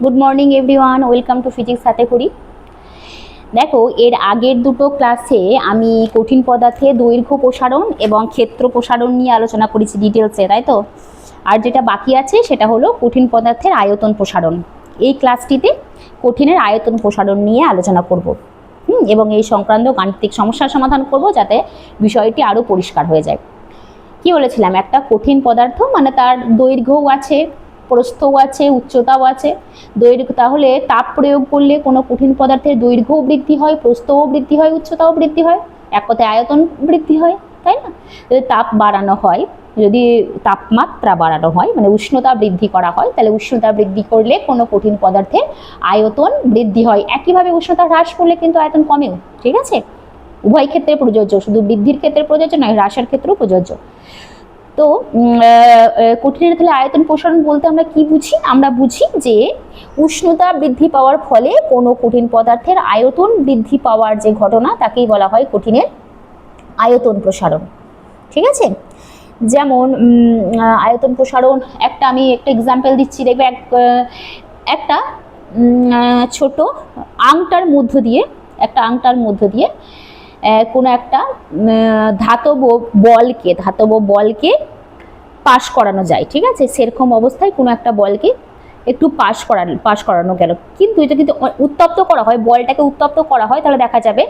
Good morning everyone, welcome to physics হাতে খড়ি। দেখো, এর আগের দুটো ক্লাসে আমি কঠিন পদার্থে দৈর্ঘ্য প্রসারণ এবং ক্ষেত্র প্রসারণ নিয়ে আলোচনা করেছি ডিটেলসে, তাই তো? আর যেটা বাকি আছে সেটা হলো কঠিন পদার্থের আয়তন প্রসারণ। এই ক্লাসটিতে কঠিনের আয়তন প্রসারণ নিয়ে আলোচনা করব এবং এই সংক্রান্ত গাণিতিক সমস্যার সমাধান করব, যাতে বিষয়টি আরও পরিষ্কার হয়ে যায়। কি বলেছিলাম, একটা কঠিন পদার্থ মানে তার দৈর্ঘ্যও আছে, প্রস্থও আছে, উচ্চতাও আছে। দৈর্ঘ্য, তাহলে তাপ প্রয়োগ করলে কোনো কঠিন পদার্থের দৈর্ঘ্যও বৃদ্ধি হয়, প্রস্থও বৃদ্ধি হয়, উচ্চতাও বৃদ্ধি হয়, এক কথায় আয়তন বৃদ্ধি হয়, তাই না? যদি তাপ বাড়ানো হয়, যদি তাপমাত্রা বাড়ানো হয় মানে উষ্ণতা বৃদ্ধি করা হয়, তাহলে উষ্ণতা বৃদ্ধি করলে কোনো কঠিন পদার্থের আয়তন বৃদ্ধি হয়। একইভাবে উষ্ণতা হ্রাস করলে কিন্তু আয়তন কমেও, ঠিক আছে? উভয় ক্ষেত্রে প্রযোজ্য, শুধু বৃদ্ধির ক্ষেত্রে প্রযোজ্য নয়, হ্রাসের ক্ষেত্রেও প্রযোজ্য। তো কঠিনের তাহলে আয়তন প্রসারণ বলতে আমরা কি বুঝি? আমরা বুঝি যে উষ্ণতা বৃদ্ধি পাওয়ার ফলে কোনো কঠিন পদার্থের আয়তন বৃদ্ধি পাওয়ার যে ঘটনা, তাকেই বলা হয় কঠিনের আয়তন প্রসারণ, ঠিক আছে? যেমন আয়তন প্রসারণ, আমি একটা এক্সাম্পল দিচ্ছি, দেখবে একটা ছোট আংটার মধ্য দিয়ে কোনো একটা ধাতব বলকে পাস করানো যায়, ঠিক আছে? সেরকম অবস্থায় কোনো একটা বলকে একটু পাস করানো গেল, কিন্তু এটা কিন্তু উত্তপ্ত করা হয়, বলটাকে উত্তপ্ত করা হয়, তাহলে দেখা যাবে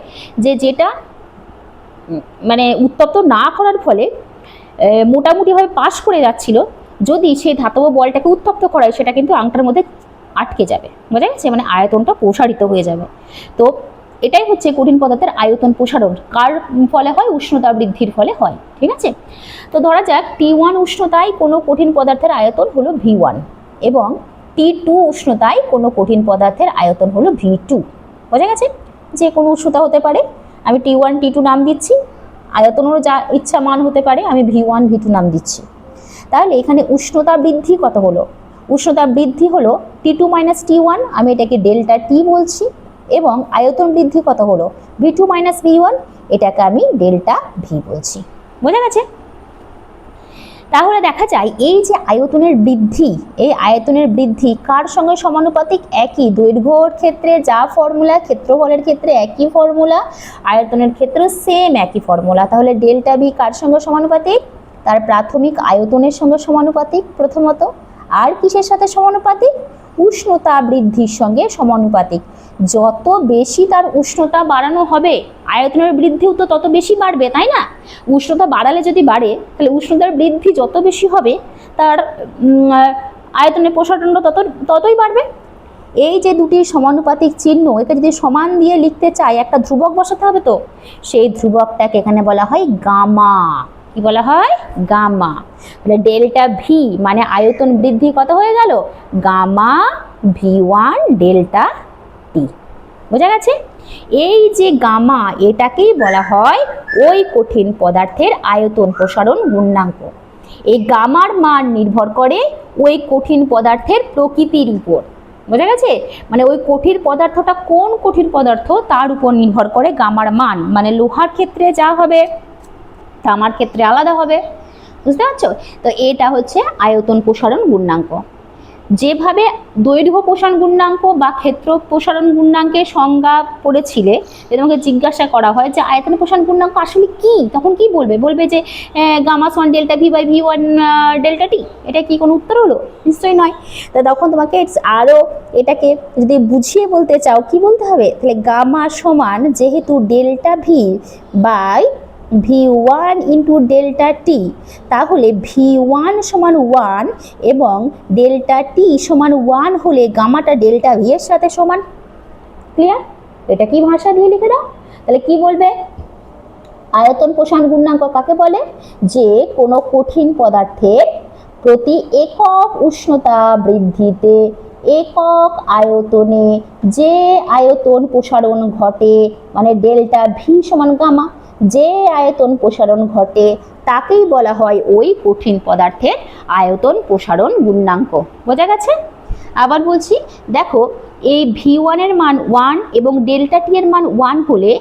যে যেটা মানে উত্তপ্ত না করার ফলে মোটামুটিভাবে পাস করে যাচ্ছিল, যদি সেই ধাতব বলটাকে উত্তপ্ত করা হয়, সেটা কিন্তু আংটার মধ্যে আটকে যাবে, বোঝা গেছে? মানে আয়তনটা প্রসারিত হয়ে যাবে। তো এটাই হচ্ছে কঠিন পদার্থের আয়তন প্রসারণ। কার ফলে হয়? উষ্ণতা বৃদ্ধির ফলে হয়, ঠিক আছে? তো ধরা যাক T1 উষ্ণতায় কোনো কঠিন পদার্থের আয়তন হলো V1 এবং T2 উষ্ণতায় কোনো কঠিন পদার্থের আয়তন হলো V2, বোঝা গেছে? যে কোনো উষ্ণতা হতে পারে, আমি T1 T2 নাম দিচ্ছি, আয়তনেরও যা ইচ্ছা মান হতে পারে, আমি V1 V2 নাম দিচ্ছি। তাহলে এখানে উষ্ণতা বৃদ্ধি কত হলো? উষ্ণতা বৃদ্ধি হলো T2 - T1, আমি এটাকে ডেল্টা T বলছি, এবং আয়তন বৃদ্ধি কত হলো? V2 - V1, এটাকে আমি ডেল্টা V বলছি, বোঝা গেছে? তাহলে দেখা যায় এই যে আয়তনের বৃদ্ধি কার সঙ্গে সমানুপাতিক? একই দৈর্ঘ্যর ক্ষেত্রে যা ফর্মুলা, ক্ষেত্রফলের ক্ষেত্রে একই ফর্মুলা, আয়তনের ক্ষেত্রে সেম একই ফর্মুলা। তাহলে ডেল্টা V কার সঙ্গে সমানুপাতিক? তার প্রাথমিক আয়তনের সঙ্গে সমানুপাতিক প্রথমত। আর কিসের সাথে সমানুপাতিক? উষ্ণতা বৃদ্ধির সঙ্গে সমানুপাতিক। যত বেশি তার উষ্ণতা বাড়ানো হবে, আয়তনের বৃদ্ধিও তো তত বেশি বাড়বে, তাই না? উষ্ণতা বাড়ালে যদি বাড়ে, তাহলে উষ্ণতার বৃদ্ধি যত বেশি হবে, তার আয়তনের প্রসারণটা ততই বাড়বে। এই যে দুটি সমানুপাতিক চিহ্ন, একে যদি সমান দিয়ে লিখতে চাই, একটা ধ্রুবক বসাতে হবে, তো সেই ধ্রুবকটাকে এখানে বলা হয় গামা। কি বলা হয়? গামা। তাহলে ডেল্টা V মানে আয়তন বৃদ্ধি কত হয়ে গেল? গামা V1 ডেল্টা T, বোঝা গেছে? এই যে গামা, এটাকেই বলা হয় ওই কঠিন পদার্থের আয়তন প্রসারণ গুণাঙ্ক। এই গামার মান নির্ভর করে ওই কঠিন পদার্থের প্রকৃতির উপর, বোঝা গেছে? মানে ওই কঠিন পদার্থটা কোন কঠিন পদার্থ, তার উপর নির্ভর করে গামার মান। মানে লোহার ক্ষেত্রে যা হবে, তামার ক্ষেত্রে আলাদা হবে, বুঝতে পারছো? তো এটা হচ্ছে আয়তন প্রসারণ গুণাঙ্ক। যেভাবে দৈর্ঘ্য প্রসারণ গুণাঙ্ক বা ক্ষেত্র প্রসারণ গুণাঙ্কের সংজ্ঞা পড়েছিলে, তোমাকে জিজ্ঞাসা করা হয় যে আয়তন প্রসারণ গুণাঙ্ক আসলে কি, তখন কি বলবে? বলবে যে গামা সমান delta V by V1 delta T। এটা কি কোনো উত্তর হলো? নিশ্চয়ই নয়। তো তখন তোমাকে আরও এটাকে যদি বুঝিয়ে বলতে চাও, কি বলতে হবে? তাহলে গামা সমান, যেহেতু delta V by V1 into delta T, তাহলে V1 সমান 1 এবং ডেল্টা T সমান 1 হলে গামাটা ডেল্টা V এর সাথে সমান। ক্লিয়ার? এটা কি ভাষা দিয়ে লিখে দাও। তাহলে কি বলবে? আয়তন প্রসারণ গুণাঙ্ক কাকে বলে? যে কোনো কঠিন পদার্থের প্রতি একক উষ্ণতা বৃদ্ধিতে একক আয়তনে যে আয়তন প্রসারণ ঘটে, মানে ডেল্টা V সমান গামা, যে আয়তন প্রসারণ ঘটে তাকেই বলা হয় ওই কঠিন পদার্থের আয়তন প্রসারণ গুণাঙ্ক, বোঝা গেছে? আবার বলছি, দেখো এই V1 এর মান 1 এবং ডেল্টা টি এর মান 1 হলে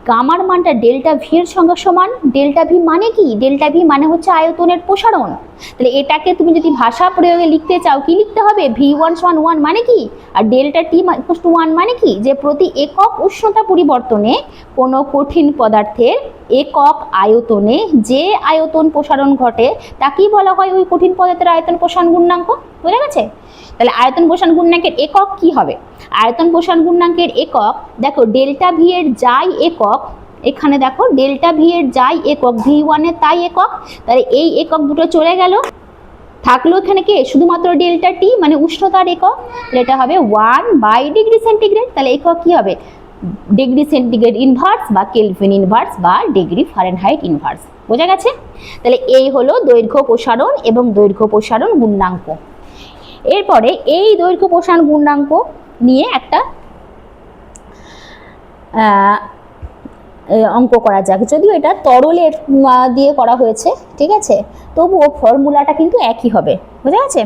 গামার মানটা ডেল্টা ভি এর সঙ্গে সমান। ডেল্টা ভি মানে কি? ডেল্টা ভি মানে হচ্ছে আয়তনের প্রসারণ। তাহলে এটাকে তুমি যদি ভাষা প্রয়োগে লিখতে চাও, কি লিখতে হবে? V1 সমান 1 মানে কি? আর ডেল্টা টি ইকুয়াল টু 1 মানে কি? যে প্রতি একক উষ্ণতা পরিবর্তনে কোনো কঠিন পদার্থের একক আয়তনে যে আয়তন প্রসারণ ঘটে তাকেই বলা হয় ওই কঠিন পদার্থের আয়তন প্রসারণ গুণাঙ্ক। বুঝা গেছে? তাহলে আয়তন প্রসারণ গুণাঙ্কের একক কি হবে? আয়তন প্রসারণ গুণাঙ্কের একক, দেখো ডেল্টা ভি এর যাই একক, এখানে দেখো ডেল্টা ভি এর যাই একক, V1 এর তাই একক, তাহলে এই একক দুটো চলে গেল, থাকলো এখানে কে? শুধুমাত্র ডেল্টা টি মানে উষ্ণতার একক। তাহলে এটা হবে 1 বাই ডিগ্রি সেন্টিগ্রেড। তাহলে একক কি হবে? ডিগ্রি সেন্টিগ্রেড ইনভার্স বা কেলভিন ইনভার্স বা ডিগ্রি ফারেনহাইট ইনভার্স। বোঝা গেছে? তাহলে এই হলো দৈর্ঘ্য প্রসারণ এবং দৈর্ঘ্য প্রসারণ গুণাঙ্ক। এরপরে এই দৈর্ঘ্য প্রসারণ গুণাঙ্ক নিয়ে একটা অঙ্ক করা যাক, যদিও এটা তরলের দিয়ে করা হয়েছে, ঠিক আছে, তবুও ফর্মুলাটা কিন্তু একই হবে। বোঝা গেছে?